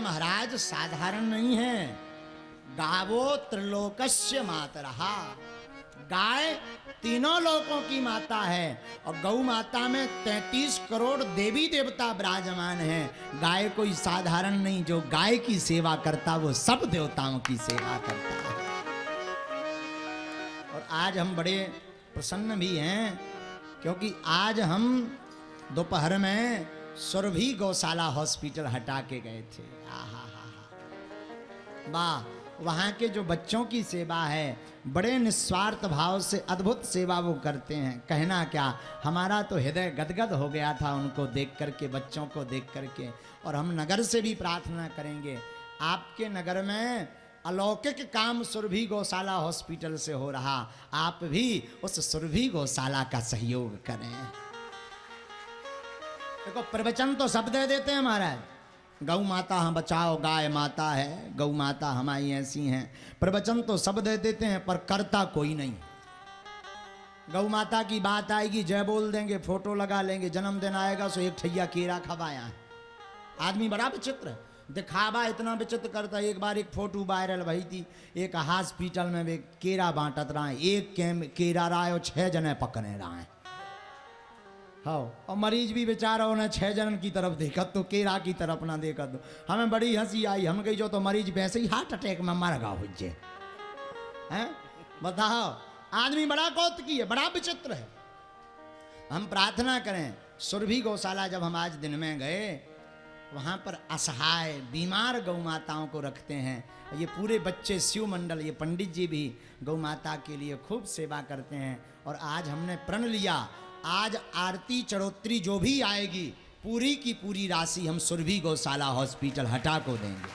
महाराज साधारण नहीं है। गावो त्रिलोकस्य मातरहा, गाय तीनों लोकों की माता है और गौ माता में 33 करोड़ देवी देवता विराजमान हैं। गाय कोई साधारण नहीं, जो गाय की सेवा करता वो सब देवताओं की सेवा करता है। और आज हम बड़े प्रसन्न भी हैं क्योंकि आज हम दोपहर में सुरभि गौशाला हॉस्पिटल हटा के गए थे। वाह, वहाँ के जो बच्चों की सेवा है, बड़े निस्वार्थ भाव से अद्भुत सेवा वो करते हैं। कहना क्या, हमारा तो हृदय गदगद हो गया था उनको देख करके, बच्चों को देख करके। और हम नगर से भी प्रार्थना करेंगे, आपके नगर में अलौकिक काम सुरभि गौशाला हॉस्पिटल से हो रहा, आप भी उस सुरभि गौशाला का सहयोग करें। देखो प्रवचन तो सब दे देते हैं महाराज, गौ माता हम बचाओ, गाय माता है, गौ माता हमारी ऐसी हैं, प्रवचन तो सब दे देते हैं पर करता कोई नहीं। गौ माता की बात आएगी, जय बोल देंगे, फोटो लगा लेंगे, जन्मदिन आएगा सो एक ठैया केरा खवाया है। आदमी बड़ा विचित्र, दिखावा इतना विचित्र करता है। एक बार एक फोटो वायरल भई थी, एक हॉस्पिटल में वे केरा बांटत रहा है, एक केरा रहा है और 6 जने पकड़े रहा है। हाँ, और मरीज भी बेचारा उन्हें 6 जनन की तरफ देखा तो केरा की तरफ ना देखा। तो हमें बड़ी हंसी आई, हम कही जो तो मरीज वैसे ही हार्ट अटैक में मर गा हो जे हैं। बताओ, आदमी बड़ा कौतुकी है, बड़ा विचित्र है। हम प्रार्थना करें, सुरभि गौशाला जब हम आज दिन में गए, वहाँ पर असहाय बीमार गौ माताओं को रखते हैं। ये पूरे बच्चे शिव मंडल, ये पंडित जी भी गौ माता के लिए खूब सेवा करते हैं। और आज हमने प्रण लिया, आज आरती चढ़ोतरी जो भी आएगी पूरी की पूरी राशि हम सुरभि गौशाला हॉस्पिटल हटा को देंगे,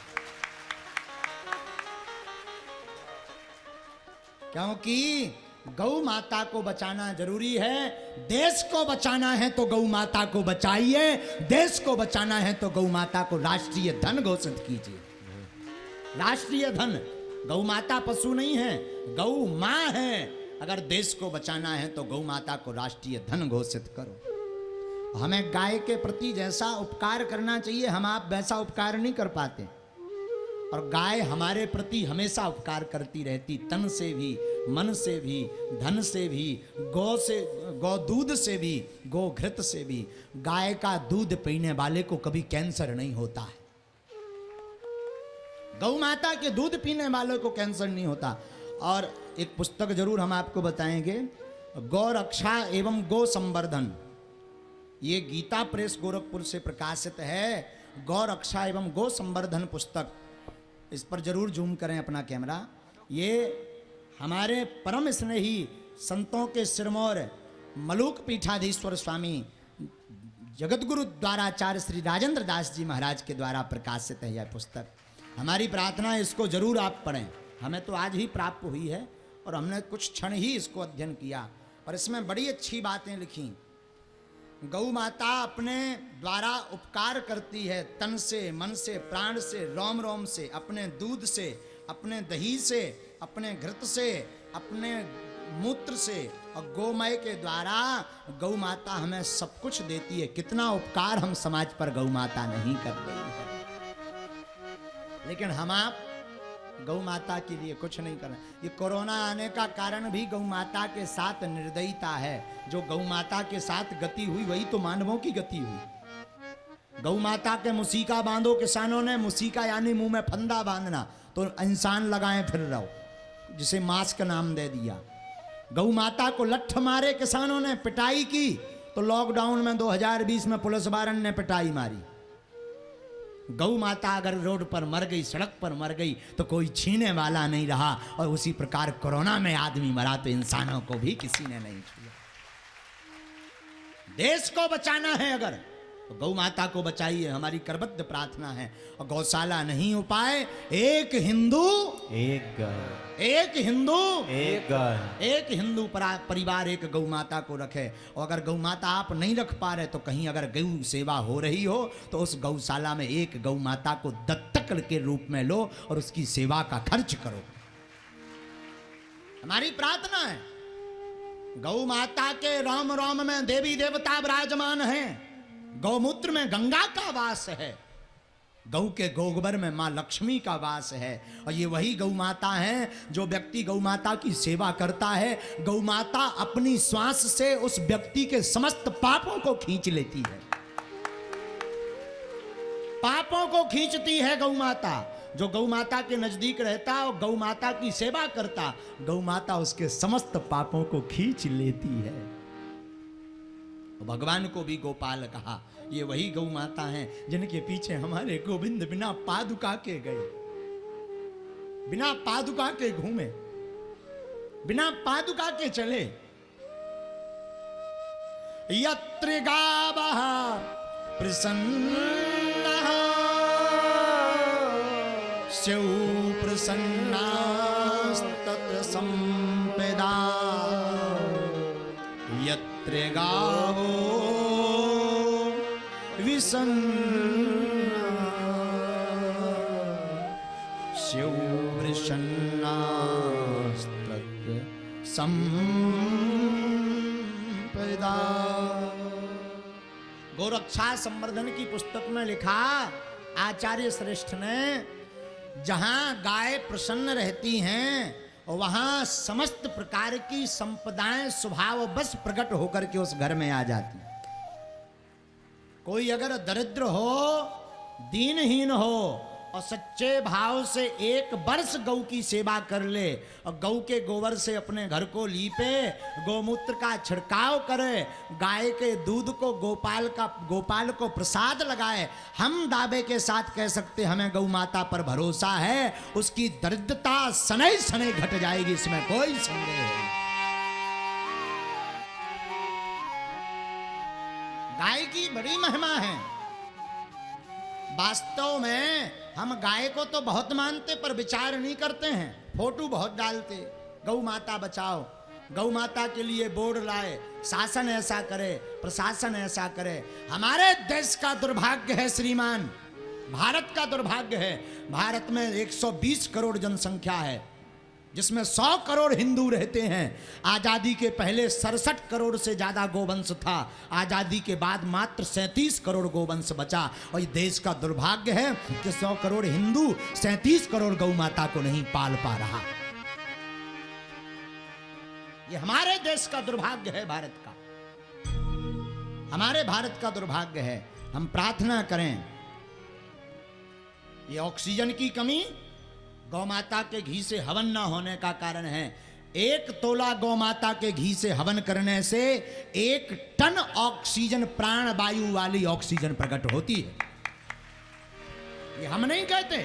क्योंकि गौ माता को बचाना जरूरी है। देश को बचाना है तो गौ माता को बचाइए, देश को बचाना है तो गौ माता को राष्ट्रीय धन घोषित कीजिए। राष्ट्रीय धन, गौ माता पशु नहीं है, गौ माँ है। अगर देश को बचाना है तो गौ माता को राष्ट्रीय धन घोषित करो। हमें गाय के प्रति जैसा उपकार करना चाहिए, हम आप वैसा उपकार नहीं कर पाते। और गाय हमारे प्रति हमेशा उपकार करती रहती, तन से भी, मन से भी, धन से भी, गौ से, गौ दूध से भी, गौ घृत से भी। गाय का दूध पीने वाले को कभी कैंसर नहीं होता है, गौ माता के दूध पीने वाले को कैंसर नहीं होता। और एक पुस्तक जरूर हम आपको बताएंगे, गौ रक्षा एवं गौ संवर्धन, ये गीता प्रेस गोरखपुर से प्रकाशित है। गौ रक्षा एवं गौ संवर्धन पुस्तक, इस पर जरूर जूम करें अपना कैमरा। ये हमारे परम स्नेही संतों के सिरमौर मलूक पीठाधीश्वर स्वामी जगतगुरु द्वाराचार्य श्री राजेंद्र दास जी महाराज के द्वारा प्रकाशित है यह पुस्तक। हमारी प्रार्थना है इसको जरूर आप पढ़ें। हमें तो आज ही प्राप्त हुई है और हमने कुछ क्षण ही इसको अध्ययन किया और इसमें बड़ी अच्छी बातें लिखी। गौ माता अपने द्वारा उपकार करती है, तन से, मन से, प्राण से, रोम रोम से, अपने दूध से, अपने दही से, अपने घृत से, अपने मूत्र से। और गौमय के द्वारा गौ माता हमें सब कुछ देती है। कितना उपकार हम समाज पर गौ माता नहीं कर रही है, लेकिन हम आप गौ माता के लिए कुछ नहीं कर रहे। ये कोरोना आने का कारण भी गौ माता के साथ निर्दयता है। जो गौ माता के साथ गति हुई वही तो मानवों की गति हुई। गौ माता के मुसीका बांधो किसानों ने, मुसीका यानी मुंह में फंदा बांधना, तो इंसान लगाए फिर रहो, जिसे मास्क नाम दे दिया। गौ माता को लठ मारे किसानों ने, पिटाई की, तो लॉकडाउन में 2020 में पुलिस वारन ने पिटाई मारी। गौ माता अगर रोड पर मर गई, सड़क पर मर गई, तो कोई छीने वाला नहीं रहा। और उसी प्रकार कोरोना में आदमी मरा तो इंसानों को भी किसी ने नहीं छुआ। देश को बचाना है अगर, तो गौ माता को बचाइए, हमारी करबद्ध प्रार्थना है। और गौशाला नहीं उपाय, एक हिंदू एक गाय, एक हिंदू एक गाय, एक हिंदू परिवार एक गौ माता को रखे। और अगर गौ माता आप नहीं रख पा रहे तो कहीं अगर गौ सेवा हो रही हो तो उस गौशाला में एक गौ माता को दत्तक के रूप में लो और उसकी सेवा का खर्च करो। हमारी प्रार्थना है। गौ माता के रोम रोम में देवी देवता विराजमान हैं, गौमूत्र में गंगा का वास है। गौ के गोबर में माँ लक्ष्मी का वास है। और ये वही गौ माता है जो व्यक्ति गौ माता की सेवा करता है, गौ माता अपनी श्वास से उस व्यक्ति के समस्त पापों को खींच लेती है। पापों को खींचती है गौ माता। जो गौ माता के नजदीक रहता और गौ माता की सेवा करता, गौ माता उसके समस्त पापों को खींच लेती है। भगवान को भी गोपाल कहा। ये वही गौ माता हैं जिनके पीछे हमारे गोविंद बिना पादुका के गए, बिना पादुका के घूमे, बिना पादुका के चले। यत्र गावः प्रसन्नः स्यौ प्रसन्नास्तत्र संपदा। यत्र गावो विसन्ना स्यौ प्रसन्नास्तत्र संपदा। गोरक्षा संवर्धन की पुस्तक में लिखा आचार्य श्रेष्ठ ने, जहां गाय प्रसन्न रहती हैं वहां समस्त प्रकार की संपदाएं स्वभाव बस प्रकट होकर के उस घर में आ जाती। कोई अगर दरिद्र हो, दीनहीन हो और सच्चे भाव से 1 वर्ष गौ की सेवा कर ले और गौ के गोबर से अपने घर को लीपे, गोमूत्र का छिड़काव करे, गाय के दूध को गोपाल को प्रसाद लगाए, हम दावे के साथ कह सकते हमें गौ माता पर भरोसा है, उसकी दरिद्रता सनई सनई घट जाएगी, इसमें कोई संदेह नहीं। गाय की बड़ी महिमा है। वास्तव में हम गाय को तो बहुत मानते पर विचार नहीं करते हैं, फोटो बहुत डालते। गौ माता बचाओ, गौ माता के लिए बोर्ड लाए, शासन ऐसा करे, प्रशासन ऐसा करे। हमारे देश का दुर्भाग्य है श्रीमान, भारत का दुर्भाग्य है। भारत में 120 करोड़ जनसंख्या है, जिसमें 100 करोड़ हिंदू रहते हैं। आजादी के पहले 67 करोड़ से ज्यादा गोवंश था, आजादी के बाद मात्र 37 करोड़ गोवंश बचा। और ये देश का दुर्भाग्य है कि 100 करोड़ हिंदू 37 करोड़ गौ माता को नहीं पाल पा रहा। ये हमारे देश का दुर्भाग्य है, भारत का, हमारे भारत का दुर्भाग्य है। हम प्रार्थना करें, ये ऑक्सीजन की कमी गौ माता के घी से हवन न होने का कारण है। 1 तोला गौ माता के घी से हवन करने से 1 टन ऑक्सीजन, प्राण वायु वाली ऑक्सीजन प्रकट होती है। ये हम नहीं कहते,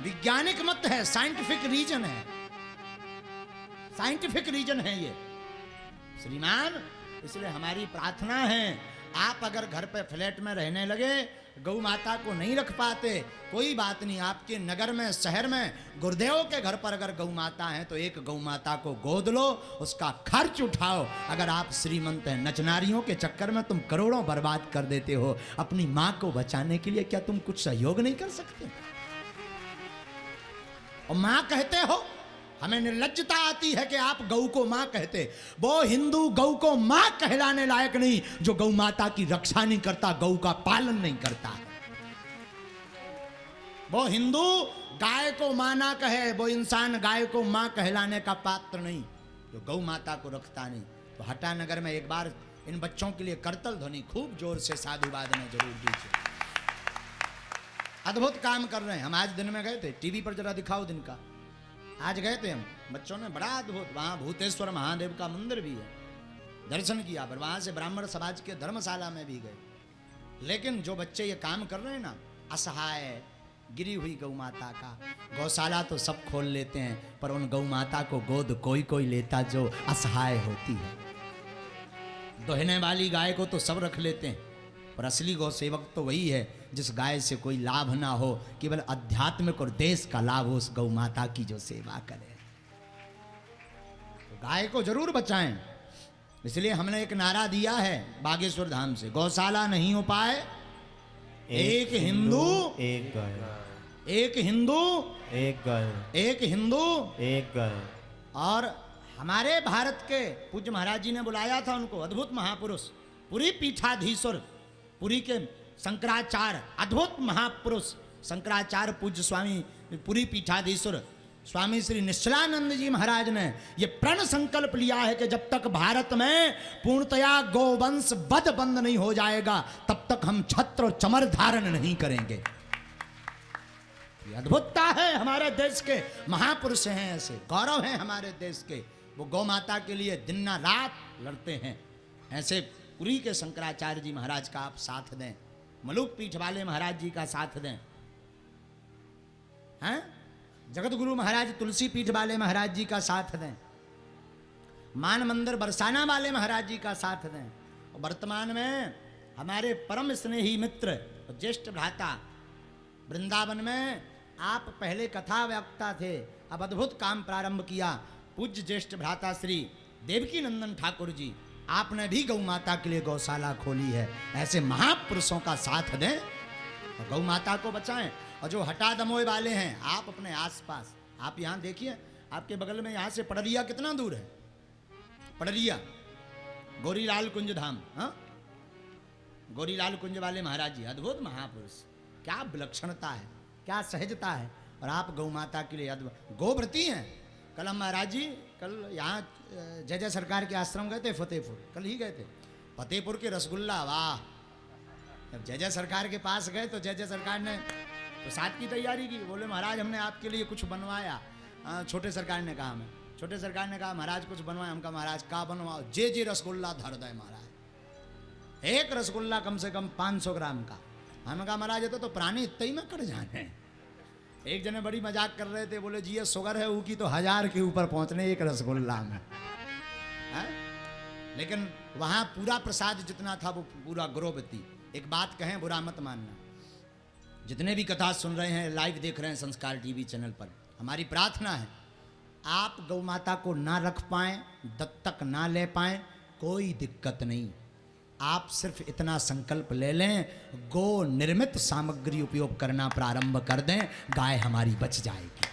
वैज्ञानिक मत है, साइंटिफिक रीजन है, साइंटिफिक रीजन है ये श्रीमान। इसलिए हमारी प्रार्थना है, आप अगर घर पे फ्लैट में रहने लगे, गौ माता को नहीं रख पाते, कोई बात नहीं, आपके नगर में, शहर में, गुरुदेव के घर पर अगर गौ माता है तो 1 गौ माता को गोद लो, उसका खर्च उठाओ। अगर आप श्रीमंत हैं, नचनारियों के चक्कर में तुम करोड़ों बर्बाद कर देते हो, अपनी मां को बचाने के लिए क्या तुम कुछ सहयोग नहीं कर सकते? और मां कहते हो, हमें निर्लज्जता आती है कि आप गौ को मां कहते। वो हिंदू गौ को मां कहलाने लायक नहीं जो गौ माता की रक्षा नहीं करता, गौ का पालन नहीं करता। वो हिंदू गाय को मां ना कहे, वो इंसान गाय को मां कहलाने का पात्र नहीं जो गौ माता को रखता नहीं। तो हटानगर में एक बार इन बच्चों के लिए करतल ध्वनि खूब जोर से साधुवाद में जरूर दीजिए। अद्भुत काम कर रहे हैं। हम आज दिन में गए थे, टीवी पर जरा दिखाओ दिन का। आज गए थे हम, बच्चों ने बड़ा अद्भुत, वहाँ भूतेश्वर महादेव का मंदिर भी है, दर्शन किया। पर वहाँ से ब्राह्मण समाज के धर्मशाला में भी गए। लेकिन जो बच्चे ये काम कर रहे हैं ना, असहाय गिरी हुई गौ माता का, गौशाला तो सब खोल लेते हैं पर उन गौ माता को गोद कोई कोई लेता जो असहाय होती है। दोहने वाली गाय को तो सब रख लेते हैं, पर असली गौ सेवक तो वही है जिस गाय से कोई लाभ ना हो, केवल आध्यात्मिक और देश का लाभ हो, उस गौ माता की जो सेवा करे। तो गाय को जरूर बचाएं। इसलिए हमने एक नारा दिया है बागेश्वर धाम से, गौशाला नहीं हो पाए, एक हिंदू एक गाय, एक हिंदू एक गाय, एक हिंदू एक गाय। और हमारे भारत के पूज्य महाराज जी ने बुलाया था उनको, अद्भुत महापुरुष, पुरी पीठाधीश्वर, पुरी के शंकराचार्य, अद्भुत महापुरुष शंकराचार्य पूज्य स्वामी पुरी पीठाधीश्वर स्वामी श्री निश्चलानंद जी महाराज ने ये प्रण संकल्प लिया है कि जब तक भारत में पूर्णतया गोवंश बद बंद नहीं हो जाएगा तब तक हम छत्र और चमर धारण नहीं करेंगे। ये अद्भुतता है हमारे देश के, महापुरुष हैं ऐसे, गौरव हैं हमारे देश के, वो गौ माता के लिए दिन रात लड़ते हैं। ऐसे पुरी के शंकराचार्य जी महाराज का आप साथ दें, मलुक पीठ वाले महाराज जी का साथ दें, हैं जगत गुरु महाराज तुलसी पीठ वाले महाराज जी का साथ दें, मान मंदिर बरसाना वाले महाराज जी का साथ दें। और वर्तमान में हमारे परम स्नेही मित्र और ज्येष्ठ भ्राता वृंदावन में आप पहले कथा वक्ता थे, अब अद्भुत काम प्रारंभ किया। पूज्य ज्येष्ठ भ्राता श्री देवकी नंदन ठाकुर जी, आपने भी गौ माता के लिए गौशाला खोली है। ऐसे महापुरुषों का साथ दें और गौ माता को बचाएं। और जो हटा दमोए वाले हैं, आप अपने आसपास, आप यहाँ देखिए, आपके बगल में यहाँ से पड़रिया कितना दूर है, पड़रिया गौरीलाल कुंज धाम, हाँ गौरीलाल कुंज वाले महाराज जी अद्भुत महापुरुष, क्या विलक्षणता है, क्या सहजता है। और आप गौ माता के लिए अद्भुत गोव्रती हैं। कल हम महाराज जी कल यहाँ जय जय सरकार के आश्रम गए थे, फतेहपुर, कल ही गए थे। फतेहपुर के रसगुल्ला, वाह। जब जय जय सरकार के पास गए तो जय जय सरकार ने प्रसाद की तैयारी की। बोले महाराज हमने आपके लिए कुछ बनवाया। छोटे सरकार ने कहा, हमें छोटे सरकार ने कहा महाराज कुछ बनवाया। हमका महाराज का बनवाओ, जे रसगुल्ला धर दे महाराज, एक रसगुल्ला कम से कम 500 ग्राम का। हमने कहा महाराज तो प्राणी इतना ही में कट जाने। एक जने बड़ी मजाक कर रहे थे, बोले जी ये शुगर है वो की तो 1000 के ऊपर पहुंचने एक रसगुल्ला में है? लेकिन वहां पूरा प्रसाद जितना था वो पूरा गोव्रती। एक बात कहें, बुरा मत मानना, जितने भी कथा सुन रहे हैं, लाइव देख रहे हैं संस्कार टीवी चैनल पर, हमारी प्रार्थना है आप गौ माता को ना रख पाएं, दत्तक ना ले पाएं, कोई दिक्कत नहीं। आप सिर्फ इतना संकल्प ले लें, गो निर्मित सामग्री उपयोग करना प्रारंभ कर दें, गाय हमारी बच जाएगी।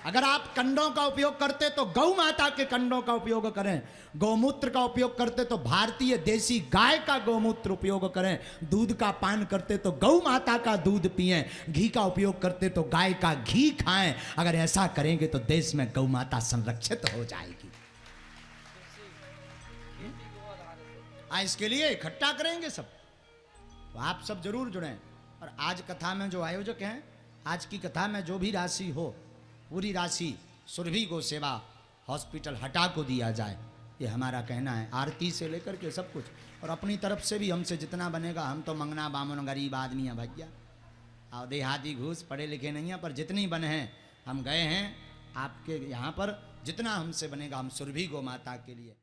अगर आप कंडों का उपयोग करते तो गौ माता के कंडों का उपयोग करें, गौमूत्र का उपयोग करते तो भारतीय देसी गाय का गौमूत्र उपयोग करें, दूध का पान करते तो गौ माता का दूध पिएं, घी का उपयोग करते तो गाय का घी खाएं। अगर ऐसा करेंगे तो देश में गौ माता संरक्षित हो जाएगी। इसके लिए इकट्ठा करेंगे सब, तो आप सब जरूर जुड़ें। और आज कथा में जो आयोजक हैं, आज की कथा में जो भी राशि हो, पूरी राशि सुरभि गो सेवा हॉस्पिटल हटा को दिया जाए, ये हमारा कहना है। आरती से लेकर के सब कुछ, और अपनी तरफ से भी हमसे जितना बनेगा, हम तो मंगना बामन गरीब आदमी हैं भैया, और देहाती घूस पढ़े लिखे नहीं हैं, पर जितनी बने हैं हम गए हैं आपके यहाँ पर, जितना हमसे बनेगा हम सुरभि गो माता के लिए